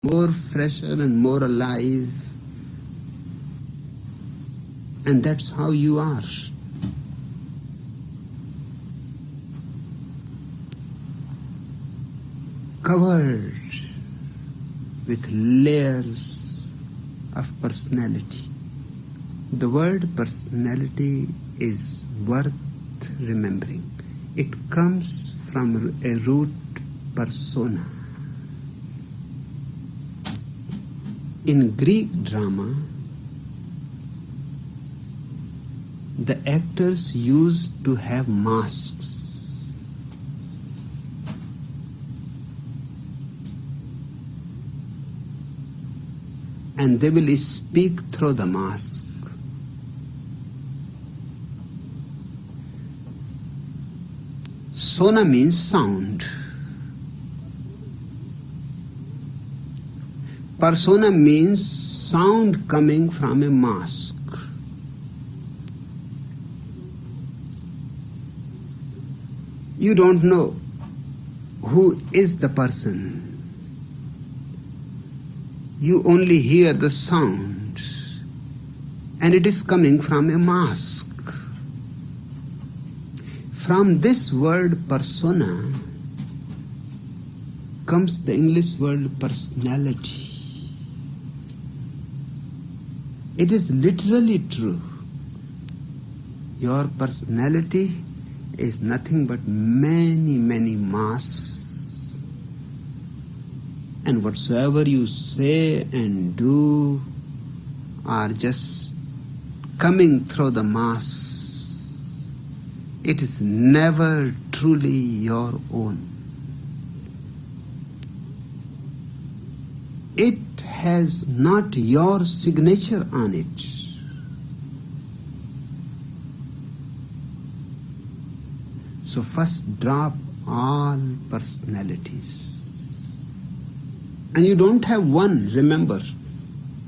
more fresher and more alive. And that's how you are. Covered with layers of personality. The word personality is worth remembering. It comes from a root persona. In Greek drama, the actors used to have masks. And they will speak through the mask. Sona means sound. Persona means sound coming from a mask. You don't know who is the person. You only hear the sound, and it is coming from a mask. From this word persona comes the English word personality. It is literally true. Your personality is nothing but many, many masks. And whatsoever you say and do are just coming through the masks. It is never truly your own. It has not your signature on it. So first drop all personalities. And you don't have one, remember.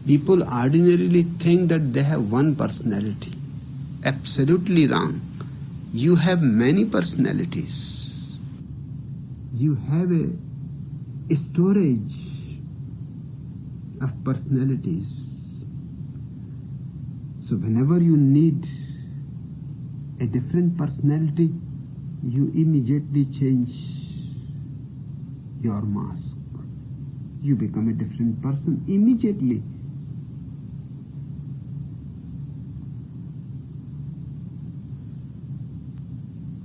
People ordinarily think that they have one personality. Absolutely wrong. You have many personalities. You have a storage of personalities. So whenever you need a different personality, you immediately change your mask. You become a different person immediately.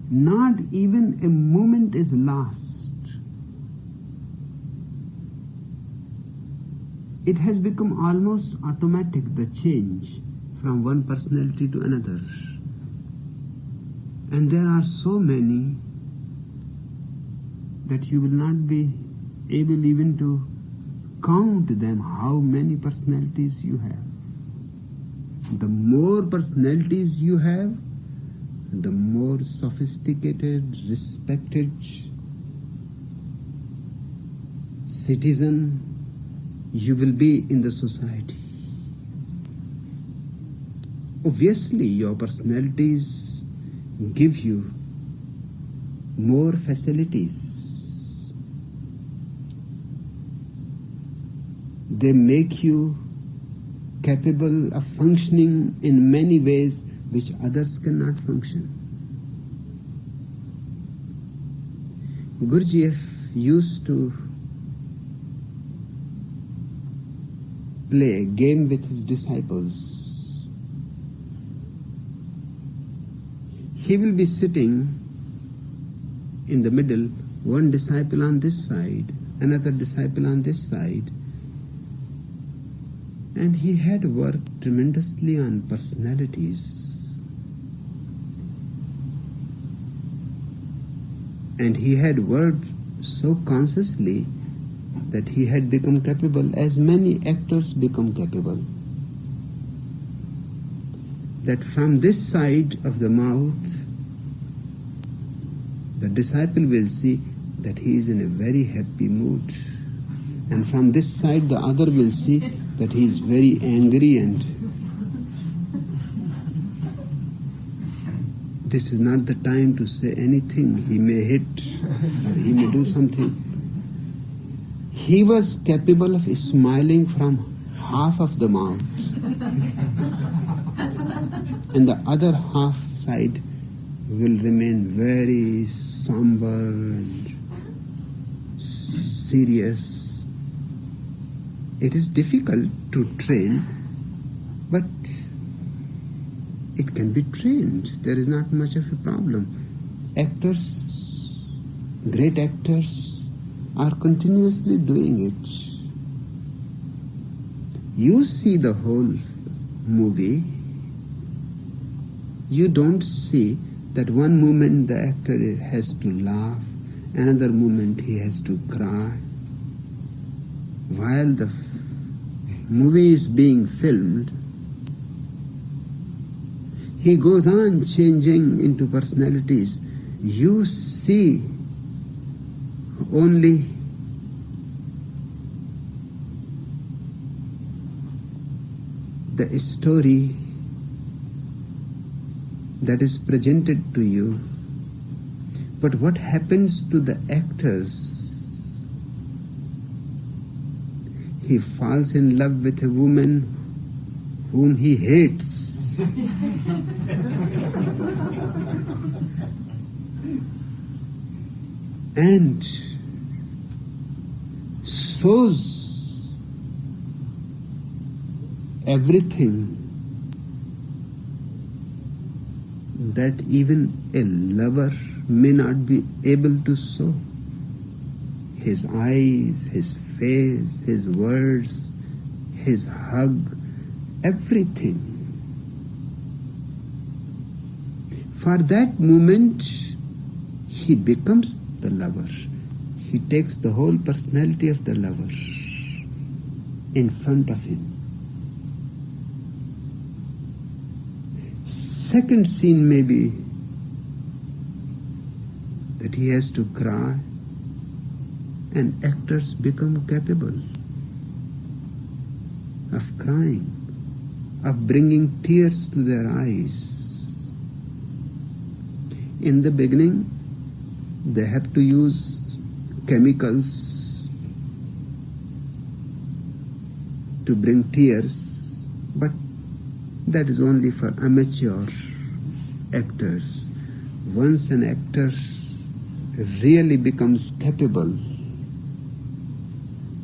Not even a moment is lost. It has become almost automatic, the change from one personality to another. And there are so many that you will not be able even to count them, how many personalities you have. The more personalities you have, the more sophisticated, respected citizen you will be in the society. Obviously, your personalities give you more facilities. They make you capable of functioning in many ways which others cannot function. Gurdjieff used to play a game with his disciples. He will be sitting in the middle, one disciple on this side, another disciple on this side, and he had worked tremendously on personalities. And he had worked so consciously that he had become capable, as many actors become capable, that from this side of the mouth, the disciple will see that he is in a very happy mood. And from this side, the other will see that he is very angry, and this is not the time to say anything. He may hit or he may do something. He was capable of smiling from half of the mouth and the other half side will remain very somber and serious. It is difficult to train, but it can be trained. There is not much of a problem. Actors, great actors, are continuously doing it. You see the whole movie, you don't see that one moment the actor has to laugh, another moment he has to cry. While the movie is being filmed, he goes on changing into personalities. You see only the story that is presented to you, but what happens to the actors? He falls in love with a woman whom he hates. And shows everything that even a lover may not be able to show. His eyes, his face, his words, his hug, everything. For that moment, he becomes the lover. He takes the whole personality of the lover in front of him. Second scene may be that he has to cry, and actors become capable of crying, of bringing tears to their eyes. In the beginning, they have to use chemicals to bring tears, but that is only for amateur actors. Once an actor really becomes capable,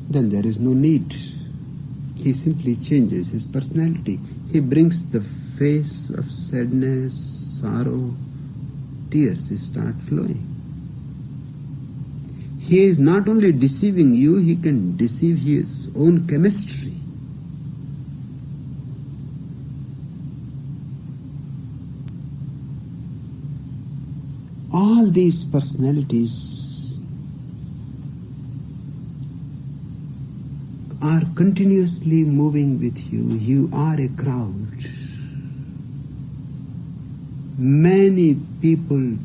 then there is no need. He simply changes his personality. He brings the face of sadness, sorrow, tears start flowing. He is not only deceiving you, he can deceive his own chemistry. All these personalities are continuously moving with you. You are a crowd. Many people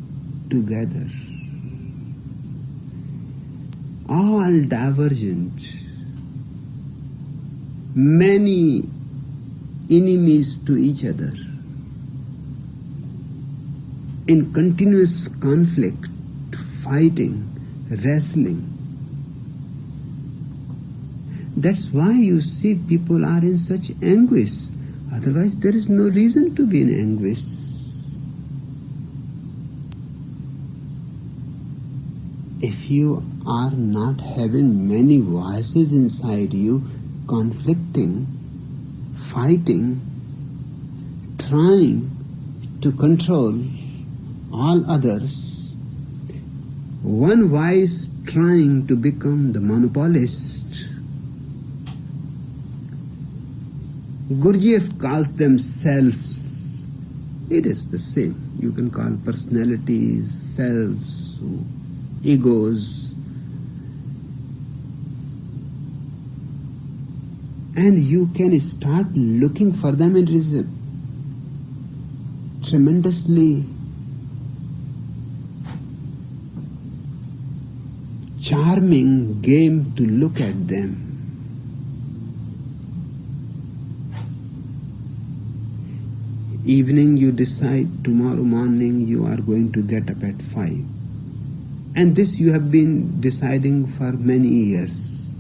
together, all divergent, many enemies to each other, in continuous conflict, fighting, wrestling. That's why you see people are in such anguish. Otherwise there is no reason to be in anguish. If you are not having many voices inside you, conflicting, fighting, trying to control all others, one voice trying to become the monopolist. Gurdjieff calls them selves. It is the same. You can call personalities, selves, egos. And you can start looking for them. It is a tremendously charming game to look at them. Evening you decide tomorrow morning you are going to get up at 5. And this you have been deciding for many years.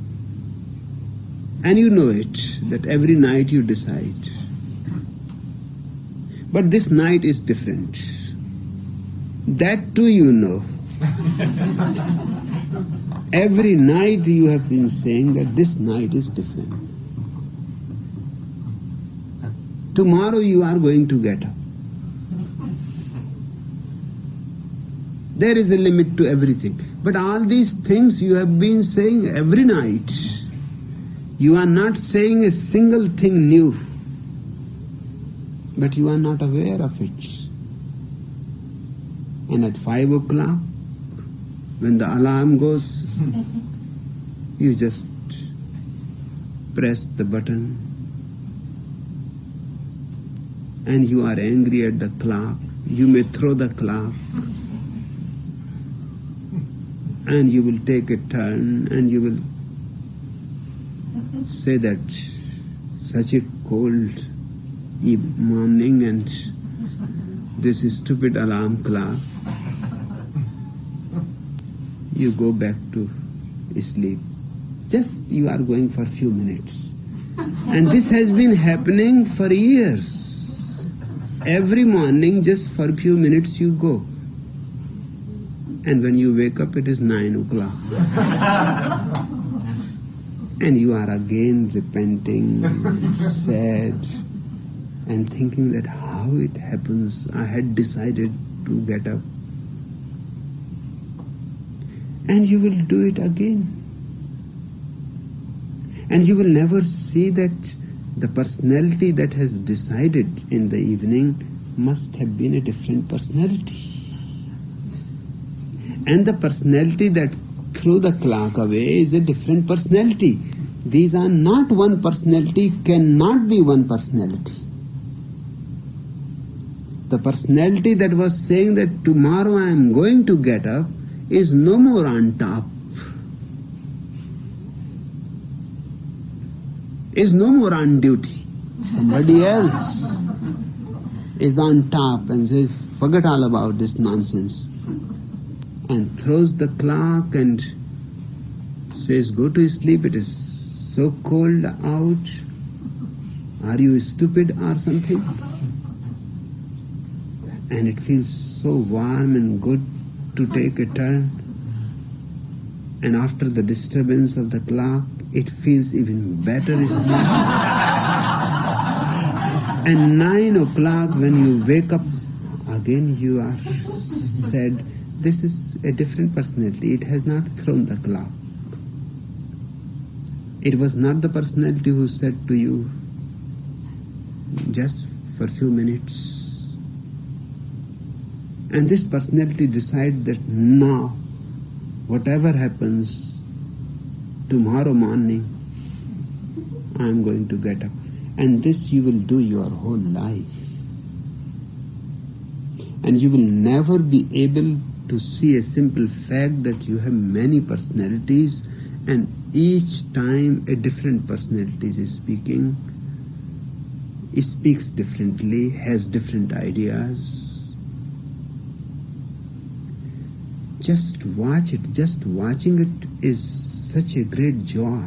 And you know it, that every night you decide. But this night is different. That too you know. Every night you have been saying that this night is different. Tomorrow you are going to get up. There is a limit to everything. But all these things you have been saying every night. You are not saying a single thing new. But you are not aware of it. And at 5 o'clock, when the alarm goes, you just press the button and you are angry at the clock. You may throw the clock and you will take a turn and you will say that such a cold morning and this stupid alarm clock. You go back to sleep. Just you are going for a few minutes. And this has been happening for years. Every morning, just for a few minutes you go. And when you wake up, it is 9 o'clock. And you are again repenting, sad, and thinking that how it happens. I had decided to get up. And you will do it again. And you will never see that the personality that has decided in the evening must have been a different personality. And the personality that threw the clock away is a different personality. These are not one personality, cannot be one personality. The personality that was saying that tomorrow I am going to get up is no more on top, is no more on duty. Somebody else is on top and says, forget all about this nonsense, and throws the clock and says, go to sleep, it is so cold out, are you stupid or something? And it feels so warm and good to take a turn, and after the disturbance of the clock, it feels even better sleep. And 9 o'clock when you wake up, again you are said, this is a different personality, it has not thrown the clock. It was not the personality who said to you, just for a few minutes. And this personality decides that now, whatever happens, tomorrow morning, I am going to get up. And this you will do your whole life. And you will never be able to see a simple fact that you have many personalities and each time a different personality is speaking, it speaks differently, has different ideas. Just watch it. Just watching it is such a great joy,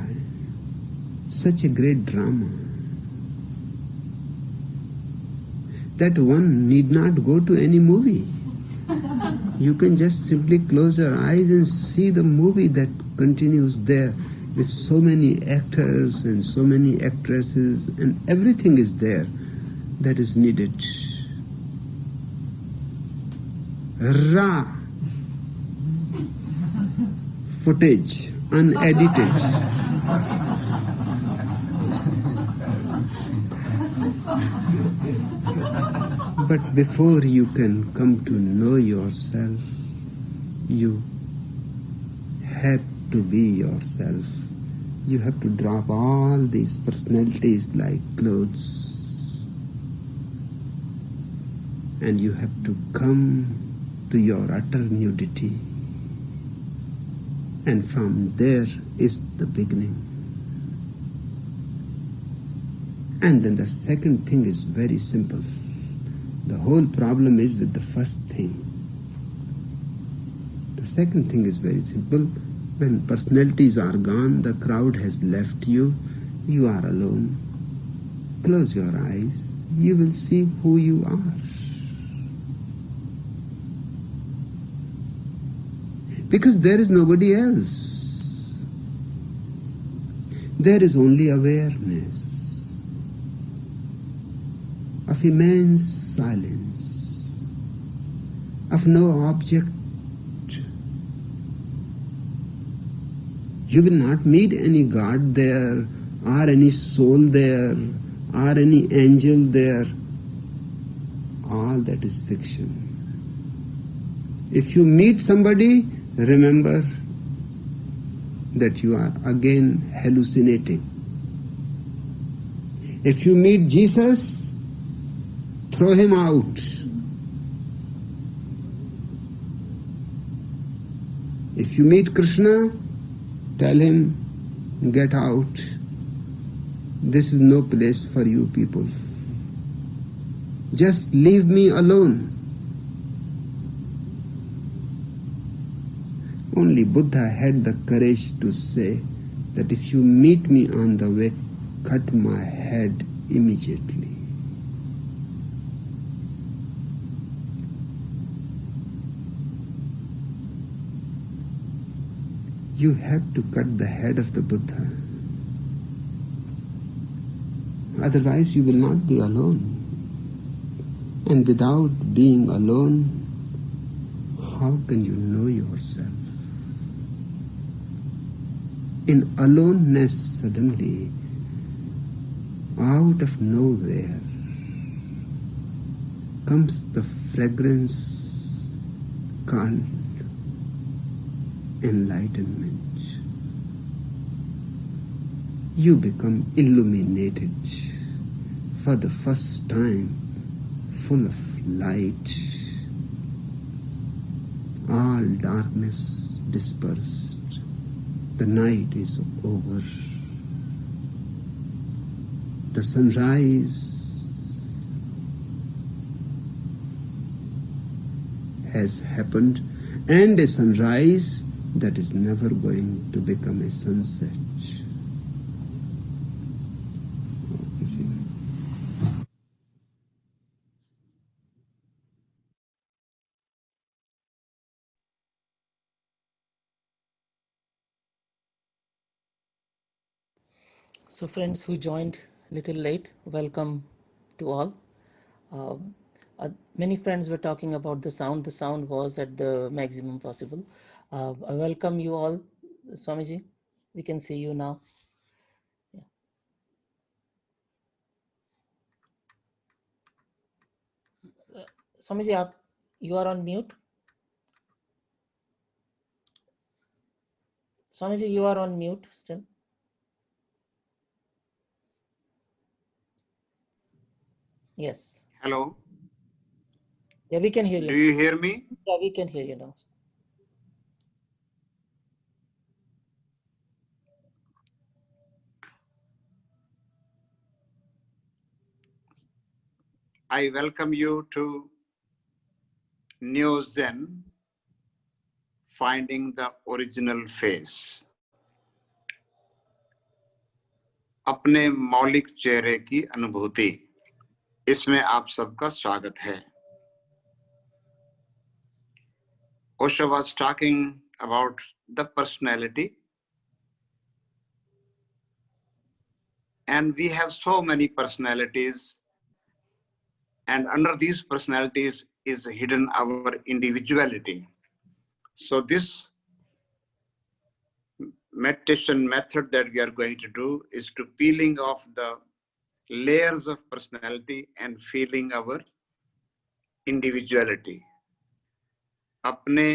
such a great drama, that one need not go to any movie. You can just simply close your eyes and see the movie that continues there with so many actors and so many actresses, and everything is there that is needed. Raw footage, unedited. But before you can come to know yourself, you have to be yourself. You have to drop all these personalities like clothes, and you have to come to your utter nudity. And from there is the beginning. And then the second thing is very simple. The whole problem is with the first thing. The second thing is very simple. When personalities are gone, the crowd has left you, You are alone. Close your eyes. You will see who you are. Because there is nobody else. There is only awareness of immense silence, of no object. You will not meet any God there, or any soul there, or any angel there. All that is fiction. If you meet somebody, remember that you are again hallucinating. If you meet Jesus, throw him out. If you meet Krishna, tell him, get out. This is no place for you people. Just leave me alone. Only Buddha had the courage to say that if you meet me on the way, cut my head immediately. You have to cut the head of the Buddha. Otherwise you will not be alone. And without being alone, how can you know yourself? In aloneness, suddenly, out of nowhere, comes the fragrance called enlightenment. You become illuminated for the first time, full of light. All darkness dispersed. The night is over. The sunrise has happened, and a sunrise that is never going to become a sunset. You see? So friends who joined little late, welcome to all. Um, Many friends were talking about the sound. The sound was at the maximum possible. I welcome you all. Swamiji, we can see you now. Yeah. Swamiji, you are on mute. Swamiji, you are on mute still. Yes. Hello, Yeah, we can hear do you. you hear me? Yeah, we can hear you now. I welcome you to Neo Zen, Finding the Original Face. अपने मौलिक चेहरे की अनुभूति, इसमें आप सबका स्वागत है. Osho was talking about the personality, and we have so many personalities, and under these personalities is hidden our individuality. So this meditation method that we are going to do is to peeling off the layers of personality and feeling our individuality. अपने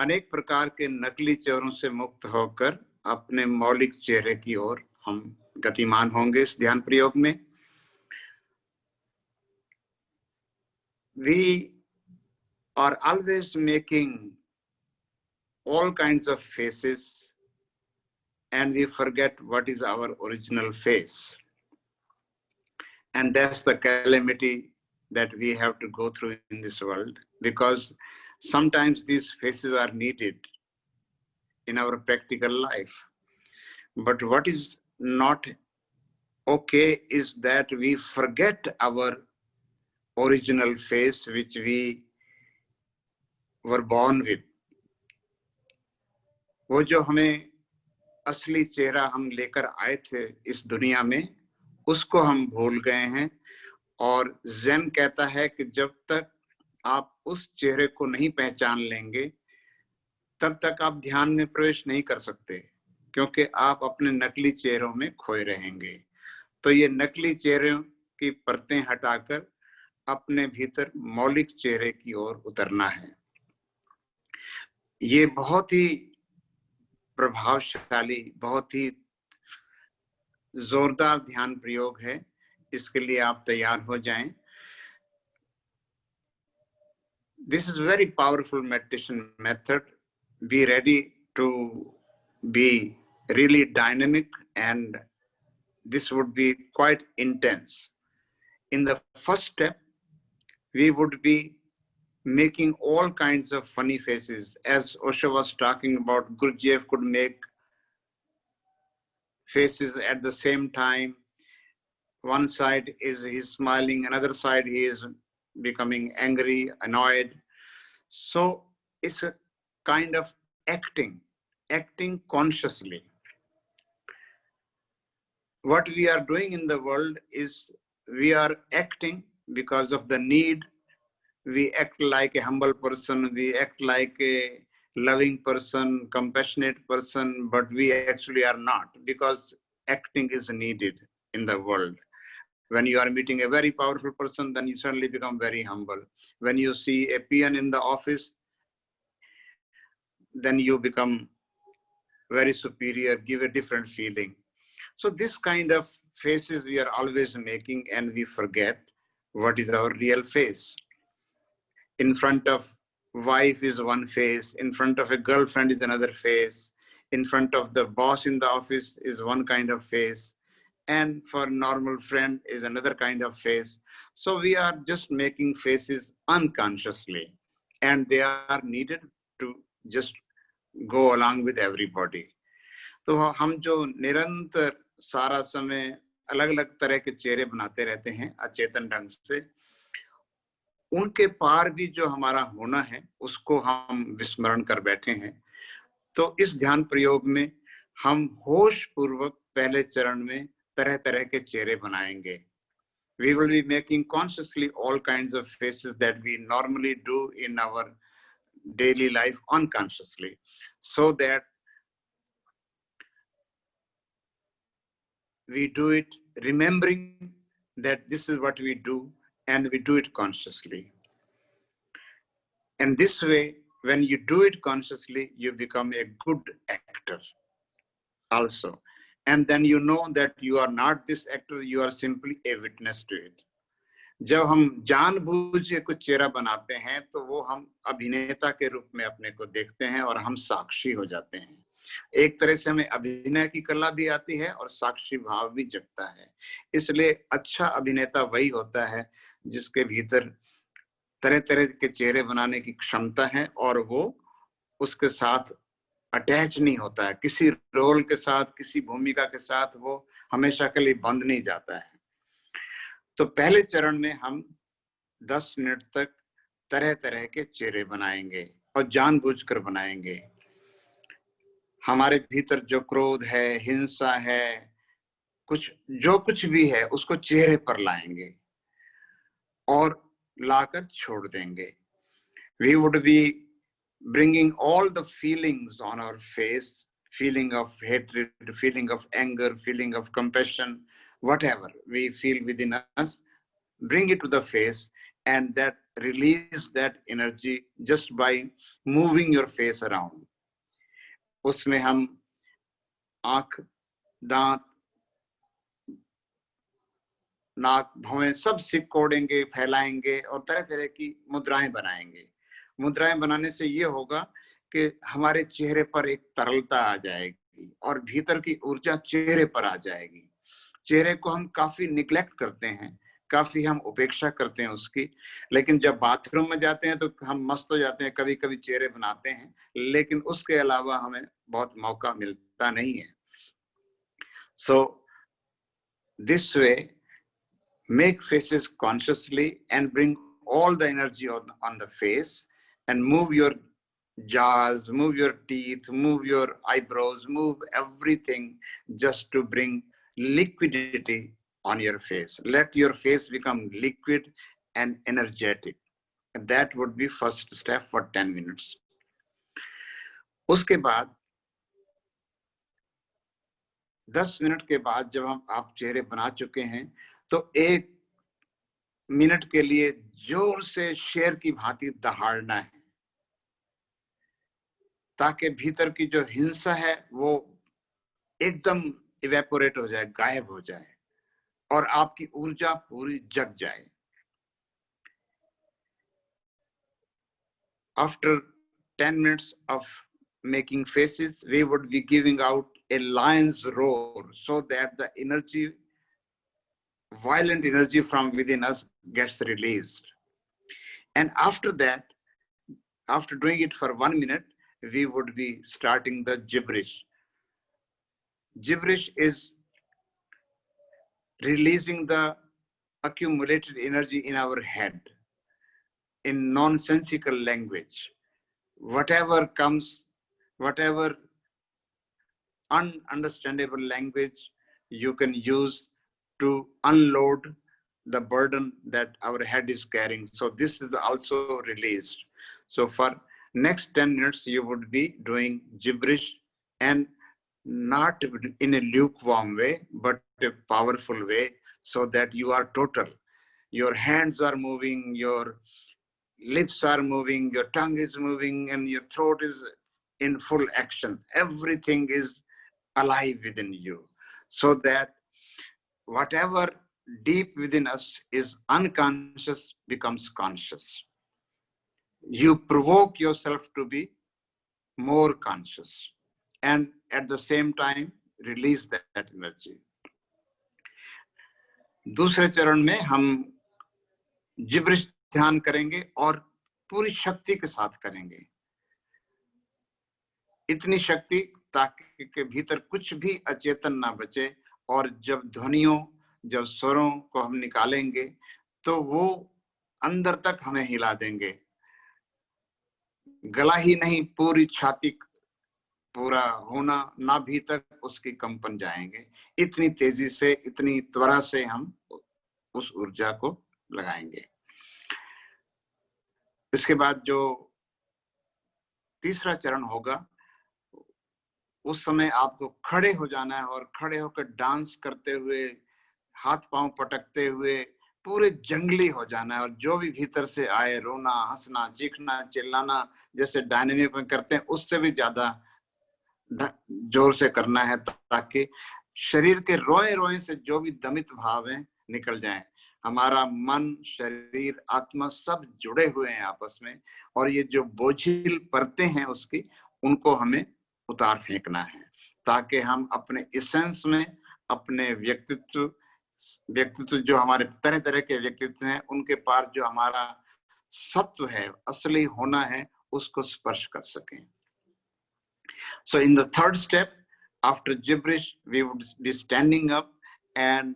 अनेक प्रकार के नकली चेहरों से मुक्त होकर अपने मौलिक चेहरे की ओर हम गतिमान होंगे इस ध्यान प्रयोग में. We are always making all kinds of faces and we forget what is our original face. And that's the calamity that we have to go through in this world, because sometimes these faces are needed in our practical life. But what is not okay is that we forget our original face which we were born with. वो जो हमें असली चेहरा हम लेकर आए थे इस दुनिया में, उसको हम भूल गए हैं। और ज़ेन कहता है कि जब तक आप उस चेहरे को नहीं पहचान लेंगे, तब तक आप ध्यान में प्रवेश नहीं कर सकते, क्योंकि आप अपने नकली चेहरों में खोए रहेंगे। तो ये नकली चेहरों की परतें हटाकर अपने भीतर मौलिक चेहरे की ओर उतरना है। ये बहुत ही प्रभावशाली, बहुत ही जोरदार ध्यान प्रयोग है। इसके लिए आप तैयार हो जाएं। This is very powerful meditation method. Be ready to be really dynamic, and this would be quite intense. In the first step, we would be making all kinds of funny faces. As Osho was talking about, Gurdjieff could make faces at the same time. One side is he's smiling, another side he is becoming angry, annoyed. So it's a kind of acting consciously. What we are doing in the world is we are acting because of the need. We act like a humble person, we act like a loving person, compassionate person, but we actually are not, because acting is needed in the world. When you are meeting a very powerful person, then you suddenly become very humble. When you see a peon in the office, then you become very superior, give a different feeling. So this kind of faces we are always making, and we forget what is our real face. In front of wife is one face, in front of a girlfriend is another face, in front of the boss in the office is one kind of face, and for normal friend is another kind of face. So we are just making faces unconsciously, and they are needed to just go along with everybody. तो हम जो निरंतर सारा समय अलग अलग तरह के चेहरे बनाते रहते हैं अचेतन ढंग से, उनके पार भी जो हमारा होना है उसको हम विस्मरण कर बैठे हैं। तो इस ध्यान प्रयोग में हम होश पूर्वक पहले चरण में तरह तरह के चेहरे बनाएंगे। We will be making consciously all kinds of faces that we normally do in our daily life unconsciously, so that we do it remembering that this is what we do, and we do it consciously. And this way, when you do it consciously, you become a good actor also. And then you know that you are not this actor, you are simply a witness to it. जब हम जानबूझ के कुछ चेहरा बनाते हैं तो वो हम अभिनेता के रूप में अपने को देखते हैं और हम साक्षी हो जाते हैं। एक तरह से हमें अभिनय की कला भी आती है और साक्षी भाव भी जगता है। इसलिए अच्छा अभिनेता वही होता है जिसके भीतर तरह तरह के चेहरे बनाने की क्षमता है और वो उसके साथ अटैच नहीं होता है, किसी रोल के साथ, किसी भूमिका के साथ वो हमेशा के लिए बंध नहीं जाता है। तो पहले चरण में हम 10 मिनट तक तरह तरह के चेहरे बनाएंगे और जानबूझकर बनाएंगे। हमारे भीतर जो क्रोध है, हिंसा है, जो कुछ भी है उसको चेहरे पर लाएंगे और लाकर छोड़ देंगे। We would be bringing all the feelings on our face, feeling of hatred, feeling of anger, feeling of compassion, whatever we feel within us, bring it to the face, and that release that energy just by moving your face around. उसमें हम आँख, दांत, नाक, भौहें सब सिकोड़ेंगे, फैलाएंगे और तरह तरह की मुद्राएं बनाएंगे। मुद्राएं बनाने से ये होगा कि हमारे चेहरे पर एक तरलता आ जाएगी और भीतर की ऊर्जा चेहरे पर आ जाएगी। चेहरे को हम काफी निग्लेक्ट करते हैं, काफी हम उपेक्षा करते हैं उसकी, लेकिन जब बाथरूम में जाते हैं तो हम मस्त हो जाते हैं, कभी कभी चेहरे बनाते हैं, लेकिन उसके अलावा हमें बहुत मौका मिलता नहीं है। So this way, make faces consciously and bring all the energy on the face, and move your jaws, move your teeth, move your eyebrows, move everything just to bring liquidity on your face. Let your face become liquid and energetic. And that would be first step for 10 minutes. उसके बाद 10 minute के बाद जब आप चेहरे बना चुके हैं, तो 1 मिनट के लिए जोर से शेर की भांति दहाड़ना है, ताकि भीतर की जो हिंसा है वो एकदम इवेपोरेट हो जाए, गायब हो जाए, और आपकी ऊर्जा पूरी जग जाए. After 10 minutes of making faces, we would be giving out a lion's roar, so that the energy, violent energy from within us gets released. And after that, after doing it for 1 minute, we would be starting the gibberish. Gibberish is releasing the accumulated energy in our head in nonsensical language. Whatever comes, whatever ununderstandable language you can use to unload the burden that our head is carrying. So this is also released. So for next 10 minutes, you would be doing gibberish, and not in a lukewarm way, but a powerful way, so that you are total. Your hands are moving, your lips are moving, your tongue is moving, and your throat is in full action. Everything is alive within you, so that whatever deep within us is unconscious becomes conscious. You provoke yourself to be more conscious, and at the same time release that energy. दूसरे चरण में हम gibberish ध्यान करेंगे और पूरी शक्ति के साथ करेंगे. इतनी शक्ति ताकि के भीतर कुछ भी अचेतन ना बचे, और जब ध्वनियों, जब स्वरों को हम निकालेंगे तो वो अंदर तक हमें हिला देंगे. गला ही नहीं, पूरी छाती, पूरा होना, नाभि तक उसकी कंपन जाएंगे. इतनी तेजी से, इतनी त्वरा से हम उस ऊर्जा को लगाएंगे. इसके बाद जो तीसरा चरण होगा, उस समय आपको खड़े हो जाना है, और खड़े होकर डांस करते हुए, हाथ पांव पटकते हुए पूरे जंगली हो जाना है. और जो भी भीतर से आए, रोना, हंसना, चीखना, चिल्लाना, जैसे डायनेमिक में करते हैं, उससे भी ज्यादा जोर से करना है, ताकि शरीर के रोए रोए से जो भी दमित भाव है निकल जाएं. हमारा मन, शरीर, आत्मा सब जुड़े हुए हैं आपस में, और ये जो बोझिल परतें हैं उसकी, उनको हमें उतार फेंकना है, ताकि हम अपने इसेंस में, अपने व्यक्तित्व जो हमारे तरह तरह के व्यक्तित्व हैं, उनके पार जो हमारा सत्व है, असली होना है, उसको स्पर्श कर सकें. So in the third step, after gibberish, we would be standing up and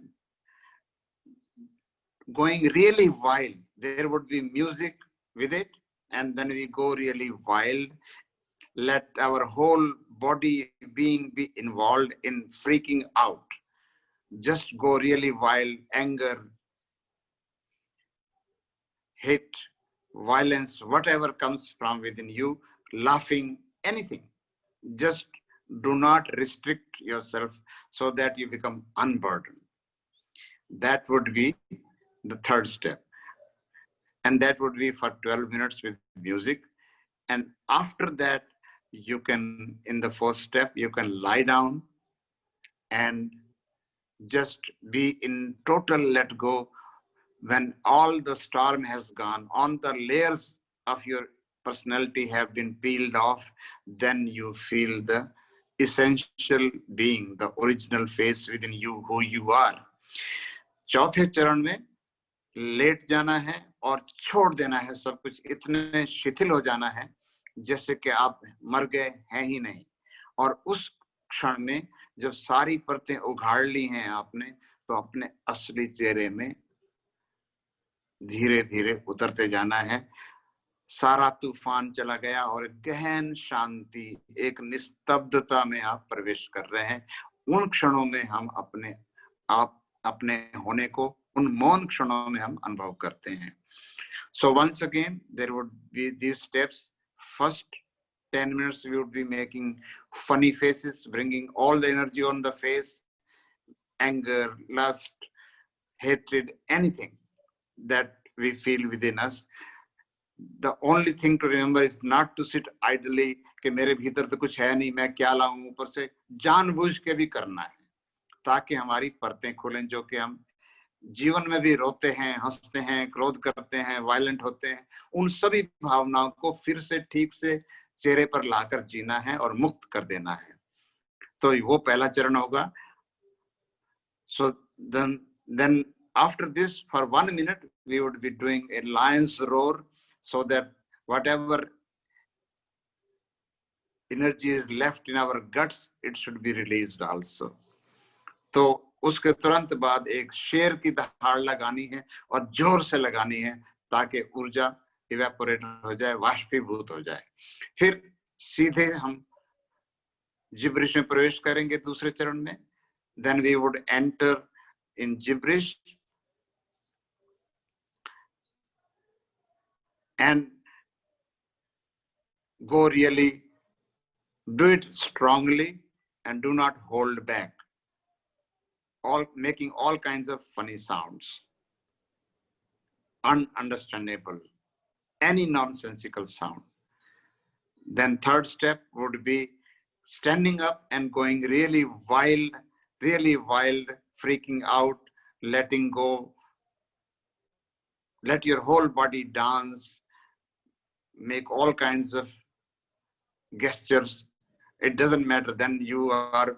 going really wild. There would be music with it, and then we go really wild. Let our whole body being be involved in freaking out. Just go really wild, anger, hate, violence, whatever comes from within you, laughing, anything. Just do not restrict yourself so that you become unburdened. That would be the third step. And that would be for 12 minutes with music. And after that, you can, in the fourth step, you can lie down and just be in total let go. When all the storm has gone, on the layers of your personality have been peeled off, then you feel the essential being, the original face within you, who you are. चौथे चरण में late जाना है और छोड़ देना है सब कुछ. इतने शिथिल हो जाना है जैसे कि आप मर गए हैं ही नहीं. और उस क्षण में जब सारी परतें उघाड़ ली हैं आपने, तो अपने असली चेहरे में धीरे धीरे उतरते जाना है। सारा तूफान चला गया और गहन शांति, एक निस्तब्धता में आप प्रवेश कर रहे हैं। उन क्षणों में हम अपने होने को, उन मौन क्षणों में हम अनुभव करते हैं। So once again, there would be these steps. First 10 minutes, we would be making funny faces, bringing all the energy on the face, anger, lust, hatred, anything that we feel within us. The only thing to remember is not to sit idly कि मेरे भीतर तो कुछ है नहीं, मैं क्या लाऊं, ऊपर से जानबूझ के भी करना है, ताकि हमारी परतें खुलें, जो कि हम जीवन में भी रोते हैं, हंसते हैं, क्रोध करते हैं, वायलेंट होते हैं, उन सभी भावनाओं को फिर से ठीक से चेहरे पर लाकर जीना है और मुक्त कर देना है। तो वो पहला चरण होगा। So then after this, for 1 minute, we would be doing a lion's roar, so that whatever energy is left in our guts, it should be released also. तो उसके तुरंत बाद एक शेर की दहाड़ लगानी है और जोर से लगानी है, ताकि ऊर्जा इवेपोरेट हो जाए, वाष्पीभूत हो जाए। फिर सीधे हम जिब्रिश में प्रवेश करेंगे दूसरे चरण में। Then we would enter in gibberish and go really, do it strongly and do not hold back, making all kinds of funny sounds, ununderstandable, any nonsensical sound. Then third step would be standing up and going really wild, freaking out, letting go. Let your whole body dance, make all kinds of gestures. It doesn't matter, then you are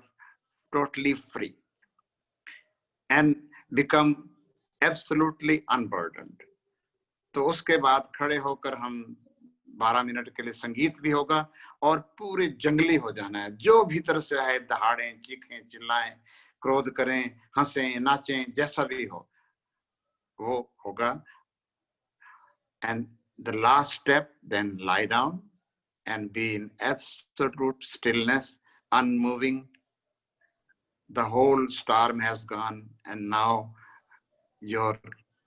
totally free and become absolutely unburdened. तो उसके बाद खड़े होकर हम 12 minute के लिए संगीत भी होगा और पूरे जंगली हो जाना है। जो भीतर से आए, दहाड़ें, चीखें, चिल्लाएं, क्रोध करें, हंसें, नाचें, जैसा भी हो वो होगा। And the last step, then lie down and be in absolute stillness, unmoving. The whole storm has gone, and now your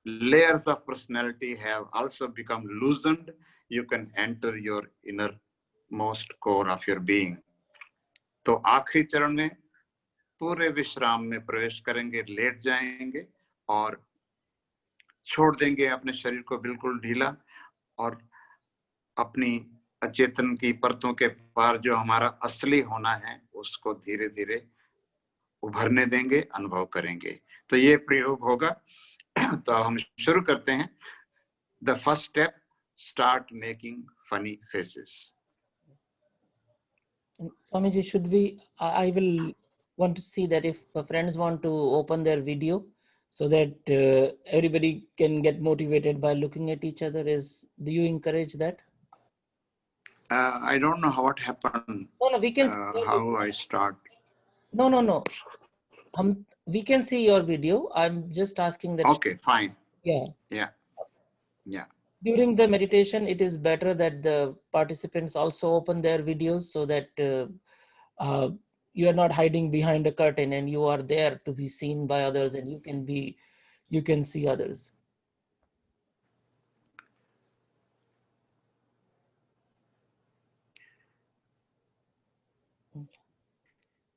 layers of personality have also become loosened. You can enter your innermost core of your being. तो आखिरी चरण में पूरे विश्राम में प्रवेश करेंगे, late जाएंगे और छोड़ देंगे अपने शरीर को बिल्कुल ढीला, और अपनी अचेतन की परतों के पार जो हमारा असली होना है उसको धीरे धीरे उभरने देंगे, अनुभव करेंगे। तो ये प्रयोग होगा। तो हम शुरू करते हैं। The first step, start making funny faces. Swamiji, should we, I will want to see that if friends want to open their video so that everybody can get motivated by looking at each other, do you encourage that? I don't know what happened. No, we can. How I start. No. We can see your video. I'm just asking that. Okay, fine. Yeah. Yeah. During the meditation, it is better that the participants also open their videos so that you are not hiding behind a curtain and you are there to be seen by others, and you can see others.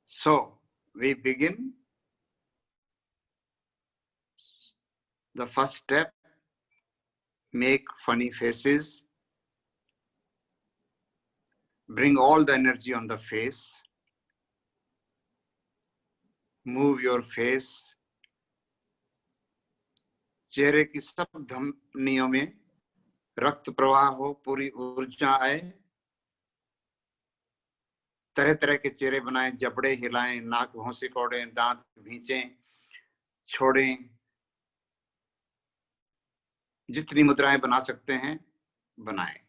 So we begin. The first step, make funny faces. Bring all the energy on the face. Move your face. चेहरे की सब धमनियों में रक्त प्रवाह हो, पूरी ऊर्जा आए। तरह तरह के चेहरे बनाएं, जबड़े हिलाएं, नाक भौं सिकोड़ें, दांत भींचें, छोड़ें। जितनी मुद्राएं बना सकते हैं बनाएं।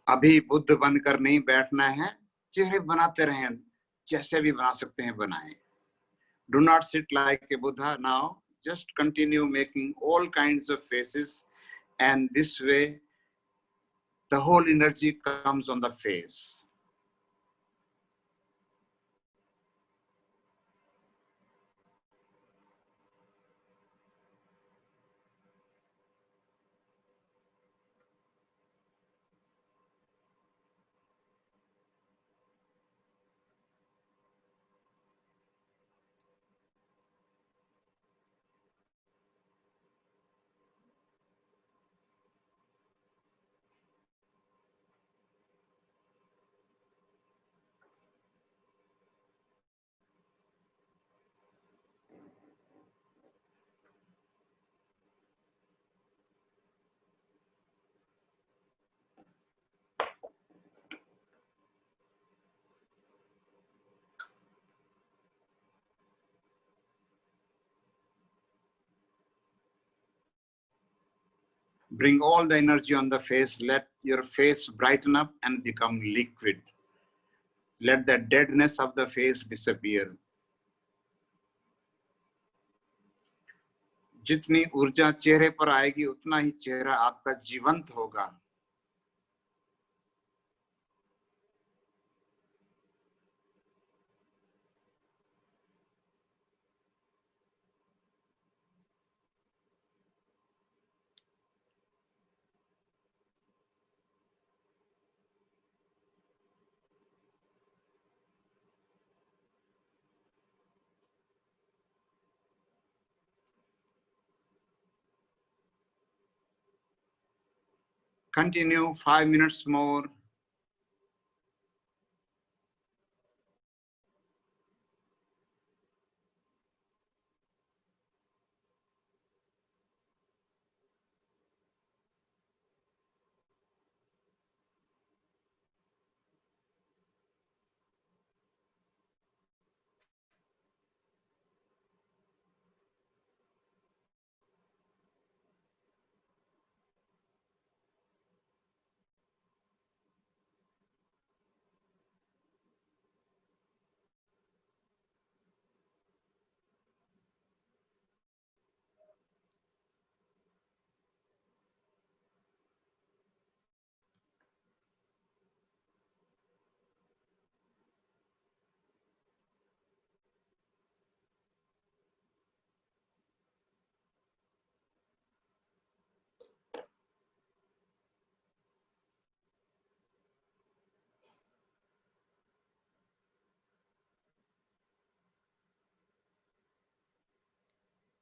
अभी बुद्ध बनकर नहीं बैठना है, चेहरे बनाते रहें, जैसे भी बना सकते हैं बनाएं. Do not sit like a Buddha now. Just continue making all kinds of faces, and this way the whole energy comes on the face. Bring all the energy on the face. Let your face brighten up and become liquid. Let the deadness of the face disappear. जितनी ऊर्जा चेहरे पर आएगी, उतना ही चेहरा आपका जीवंत होगा. Continue 5 minutes more.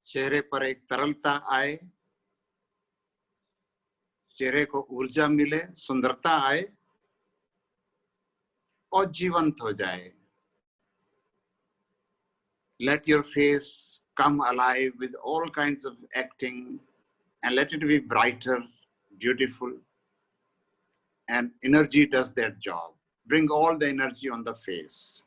चेहरे पर एक तरलता आए, चेहरे को ऊर्जा मिले, सुंदरता आए और जीवंत हो जाए. Let your face come alive with all kinds of acting, and let it be brighter, beautiful, and energy does that job. Bring all the energy on the face.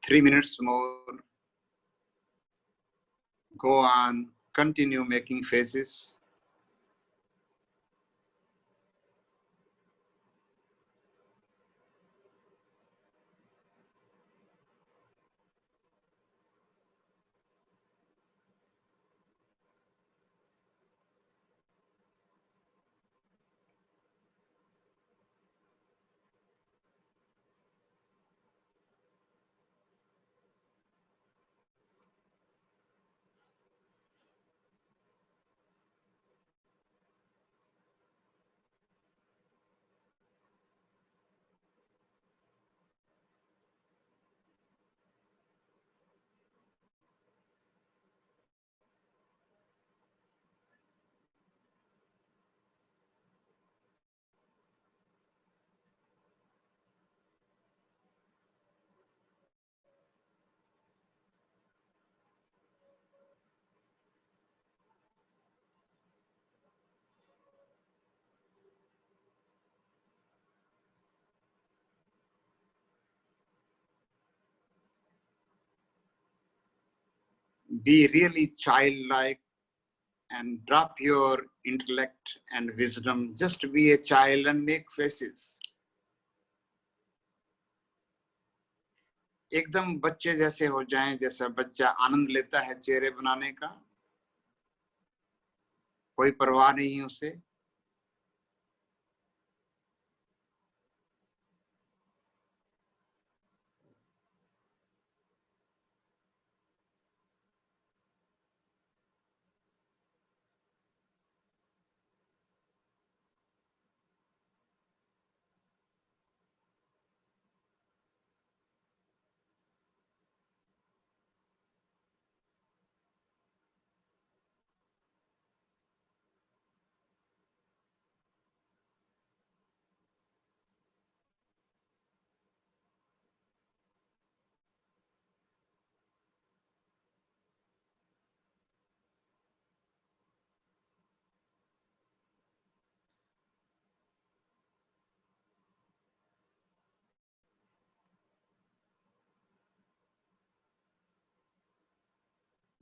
Three minutes more. Go on, continue making faces. be really childlike and drop your intellect and wisdom. Just be a child and make faces. एकदम बच्चे जैसे हो जाएं, जैसा बच्चा आनंद लेता है चेहरे बनाने का, कोई परवाह नहीं उसे।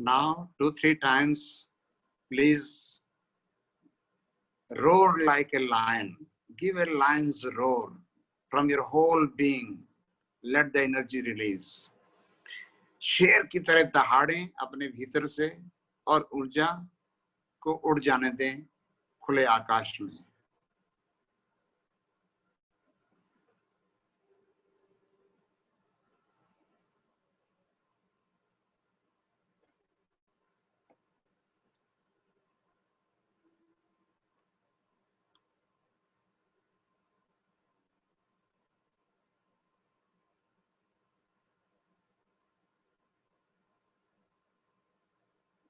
Now, 2-3 times, please roar like a lion. Give a lion's roar from your whole being. Let the energy release. शेर की तरह दहाड़ें अपने भीतर से और ऊर्जा को उड़ जाने दें खुले आकाश में।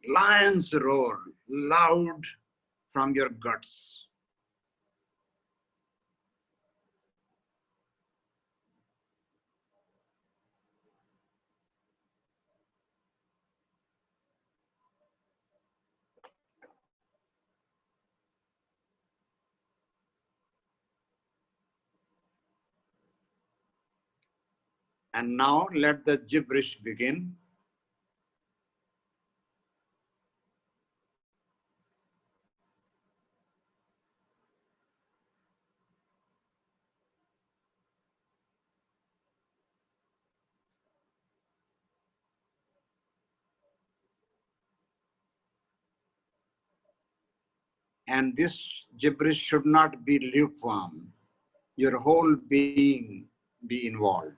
Lion's roar, loud from your guts. And now let the gibberish begin. And this gibberish should not be lukewarm. Your whole being be involved.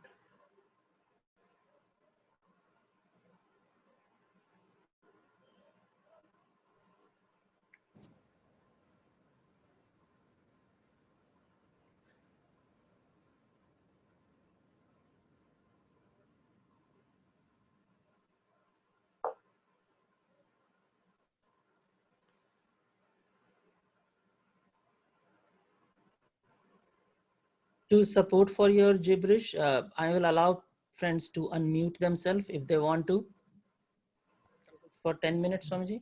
To support for your gibberish, I will allow friends to unmute themselves if they want to. For 10 minutes, Swamiji.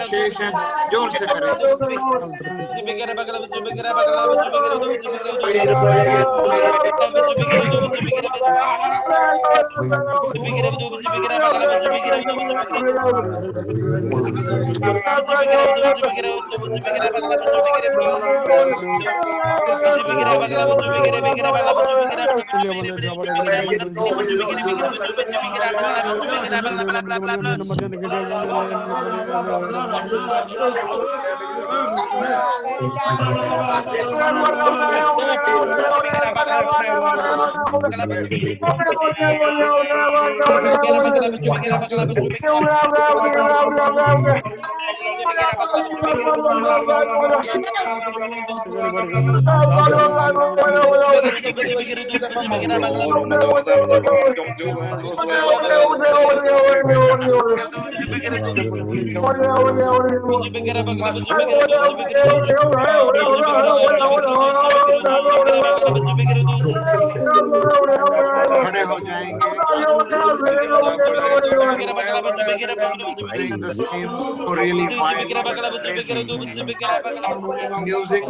शेष है, जोर से करें। खड़े हो जाएंगे। Using the same to really find music.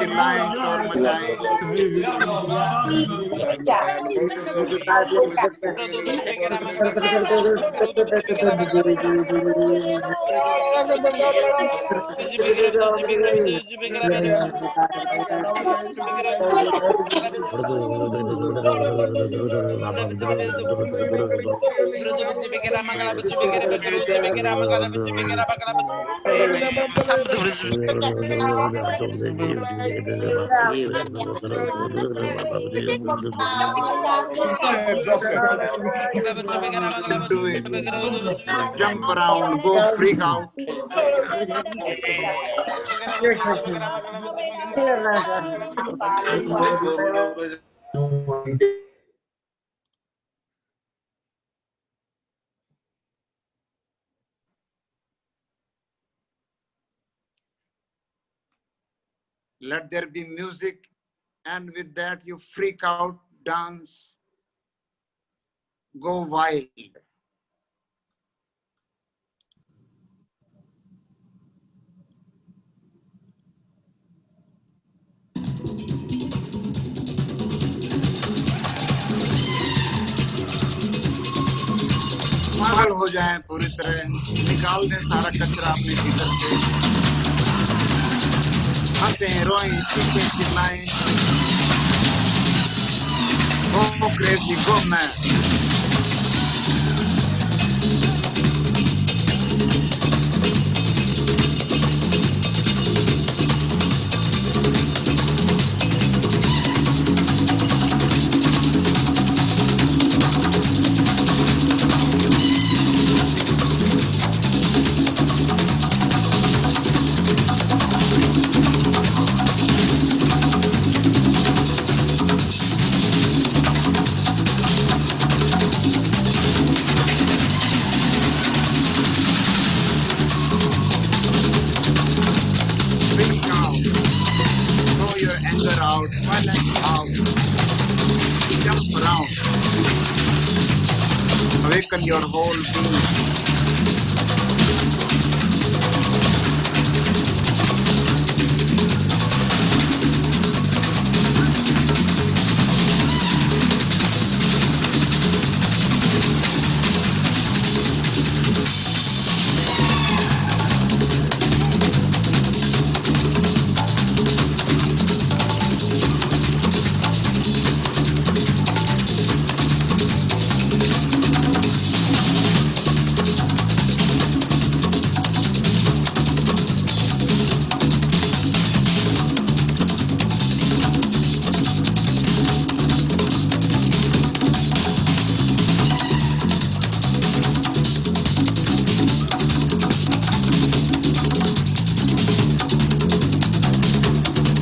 चिल्लाएं, शोर मचाएं, do it. Jump around, go freak out. Let there be music, and with that you freak out, dance, go wild. पागल हो जाएं पूरी तरह, निकाल दें सारा कचरा अपने भीतर से, हंसें, रोएं, चीखें, चिल्लाएं, go crazy, go mad. Freak out, throw your anger out, violence out, jump around, awaken your whole being.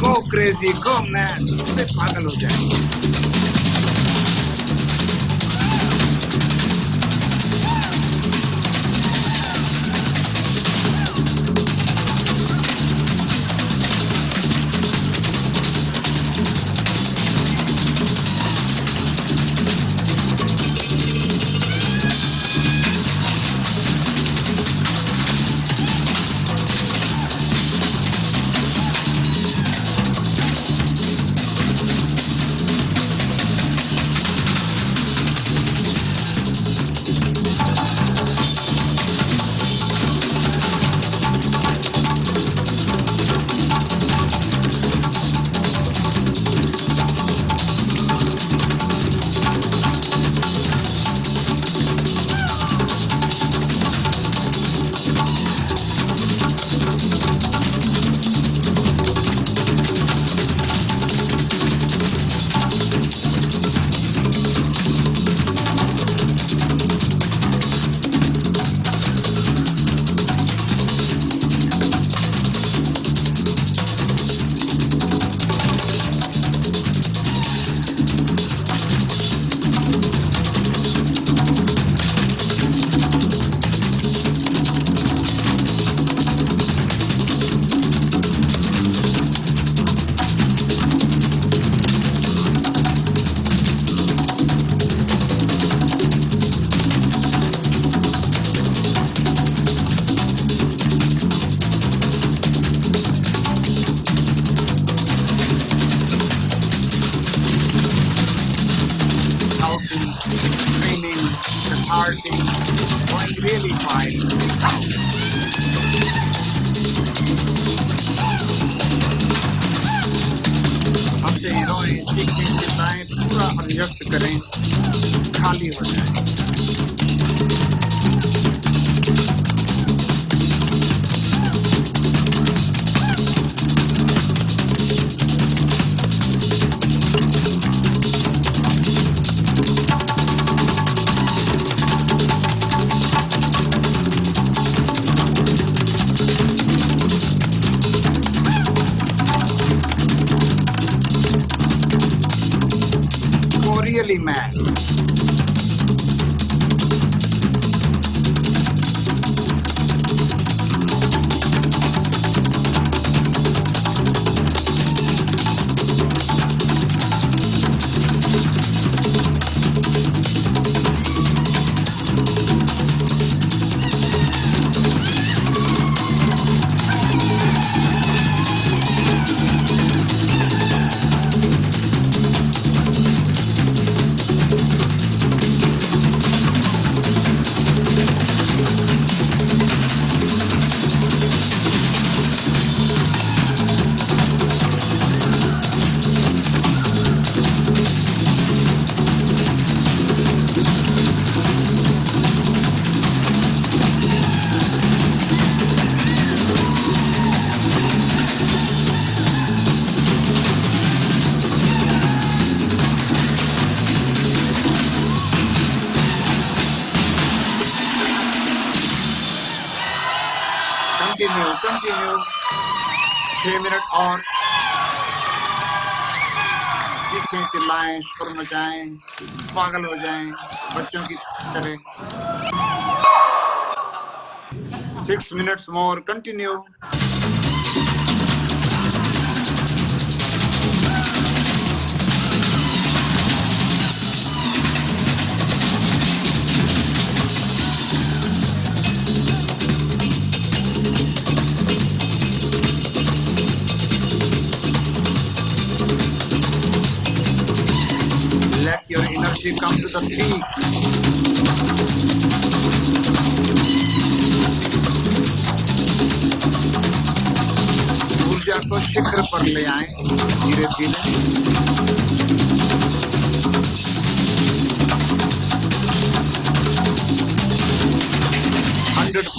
Go crazy, go mad, पूरे पागल हो जाएं। करें, खाली हो जाए। Go really mad. Continue. 6 minute और। चीखें, चिल्लाएं, शोर मचाएं, पागल हो जाएं, बच्चों की तरह। 6 minutes more. Continue. Let your energy come to the peak. ऊर्जा को शिखर पर ले आए धीरे धीरे। Hundred %.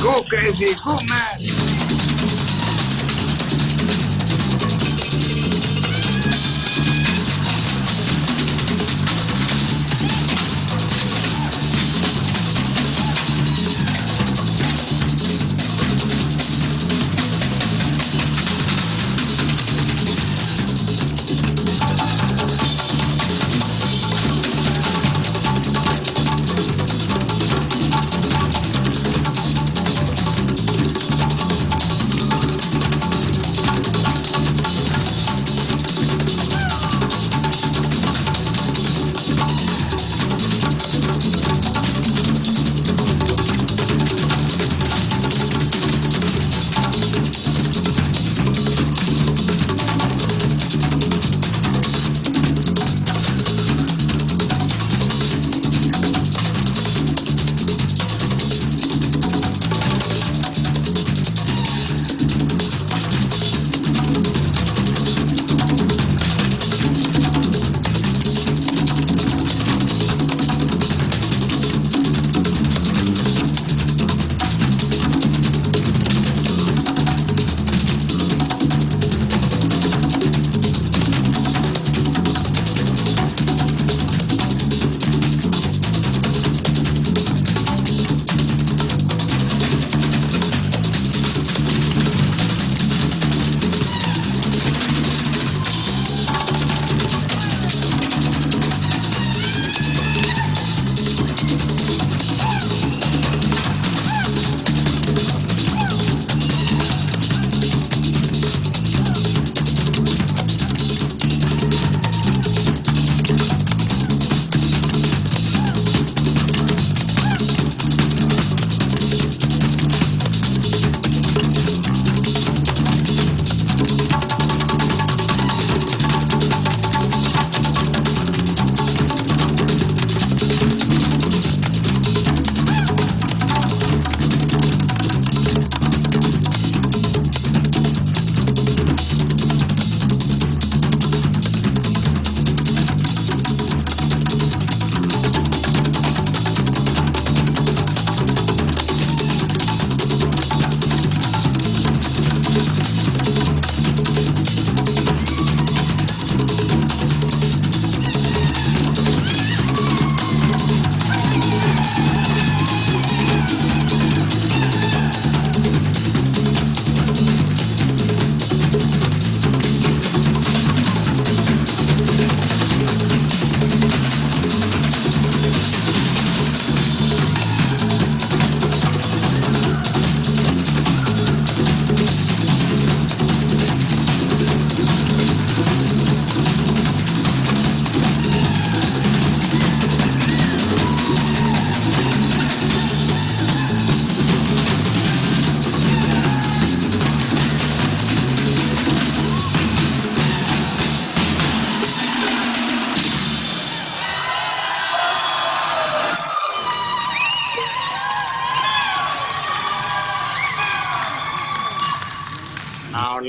Go crazy, go mad.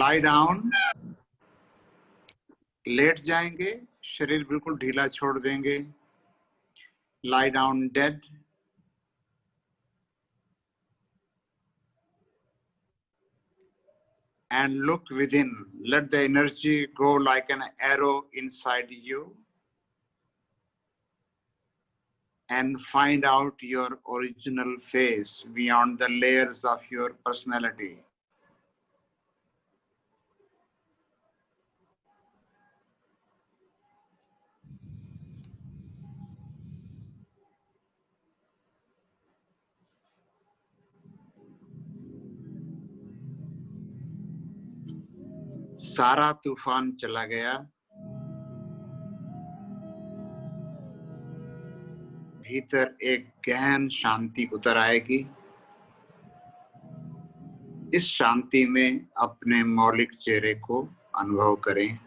lie down, लेट जाएंगे, शरीर बिल्कुल ढीला छोड़ देंगे. Lie down dead. And look within. Let the energy go like an arrow inside you. And find out your original face beyond the layers of your personality. सारा तूफान चला गया. भीतर एक गहन शांति उतर आएगी. इस शांति में अपने मौलिक चेहरे को अनुभव करें.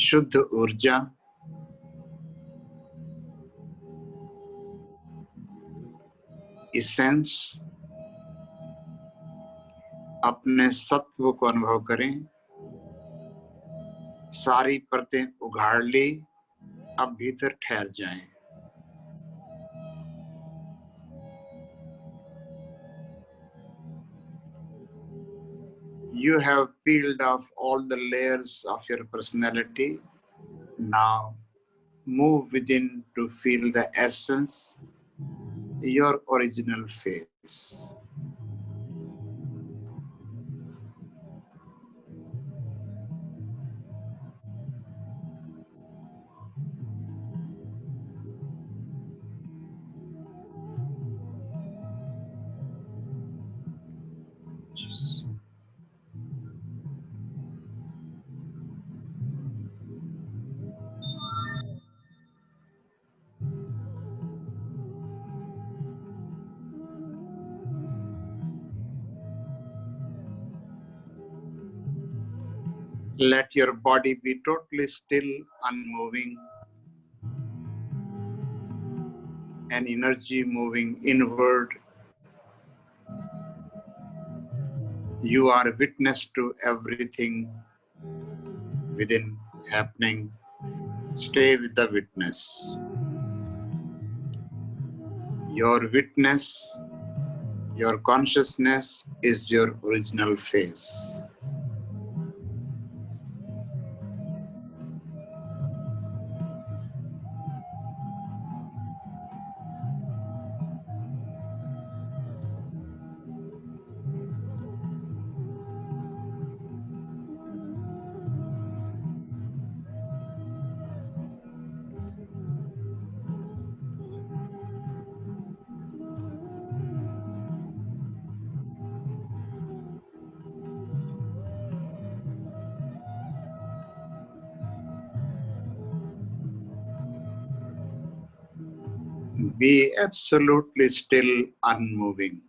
शुद्ध ऊर्जा, इसेंस, अपने सत्व को अनुभव करें. सारी परतें उघाड़ ली, अब भीतर ठहर जाएं. You have peeled off all the layers of your personality. Now move within to feel the essence, your original face. Let your body be totally still, unmoving, and energy moving inward. You are witness to everything within happening. Stay with the witness. Your witness, your consciousness is your original face. Be absolutely still, unmoving.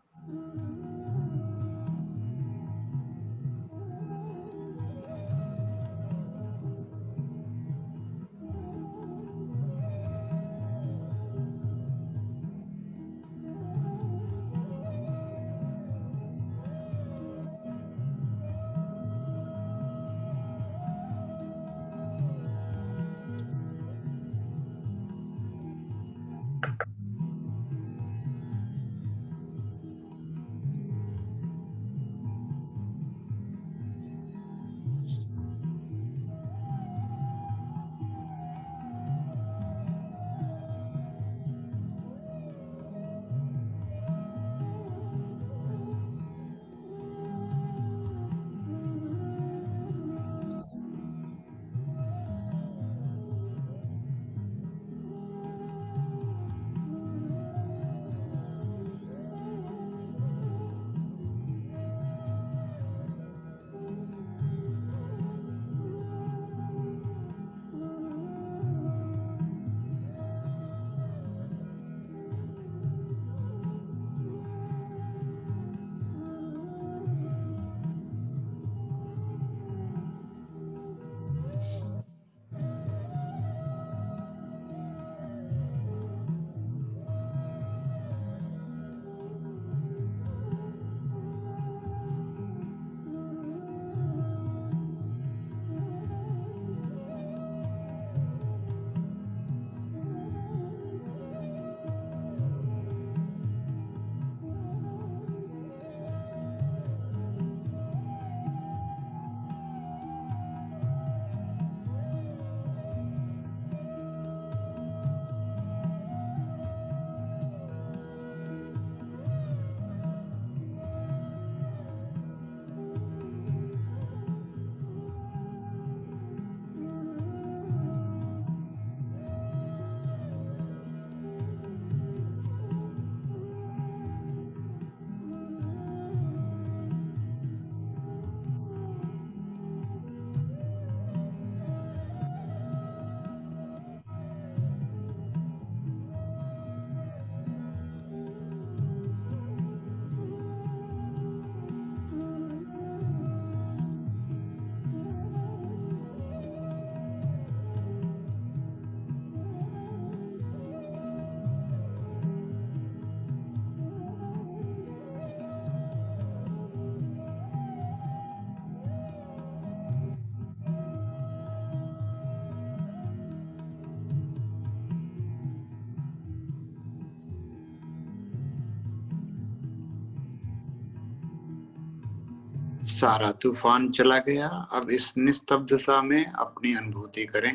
सारा तूफान चला गया। अब इस निस्तब्धता में अपनी अनुभूति करें।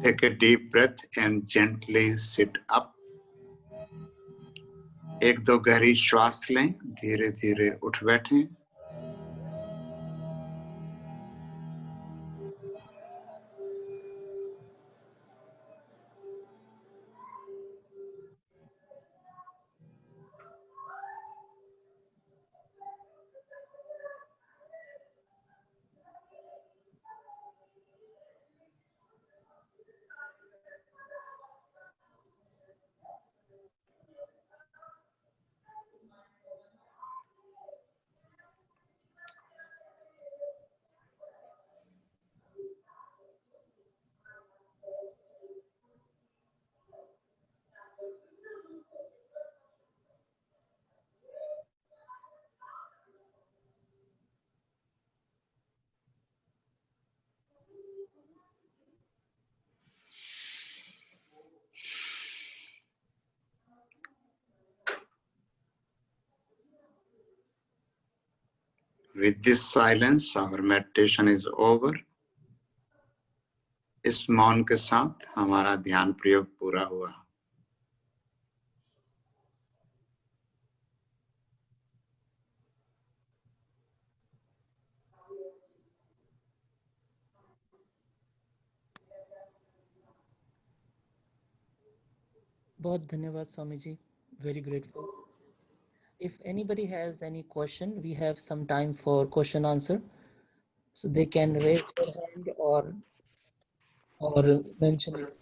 Take a deep breath and gently sit up. एक दो गहरी श्वास लें, धीरे धीरे उठ बैठें। With this silence, our meditation is over. इस मौन के साथ हमारा ध्यान प्रयोग पूरा हुआ. बहुत धन्यवाद Swami ji. Very grateful. If anybody has any question, we have some time for question answer. So they can raise their hand or mention it.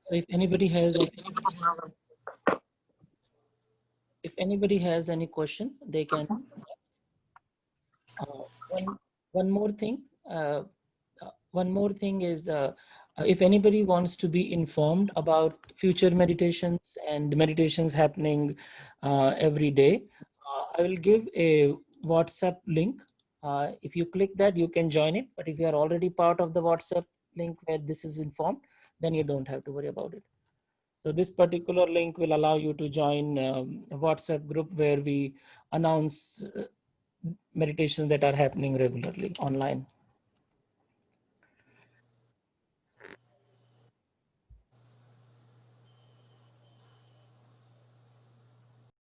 So if anybody has any question, they can. One more thing. One more thing is, if anybody wants to be informed about future meditations and meditations happening every day, I will give a WhatsApp link. If you click that, you can join it. But if you are already part of the WhatsApp link where this is informed, then you don't have to worry about it. So this particular link will allow you to join a WhatsApp group where we announce meditations that are happening regularly online.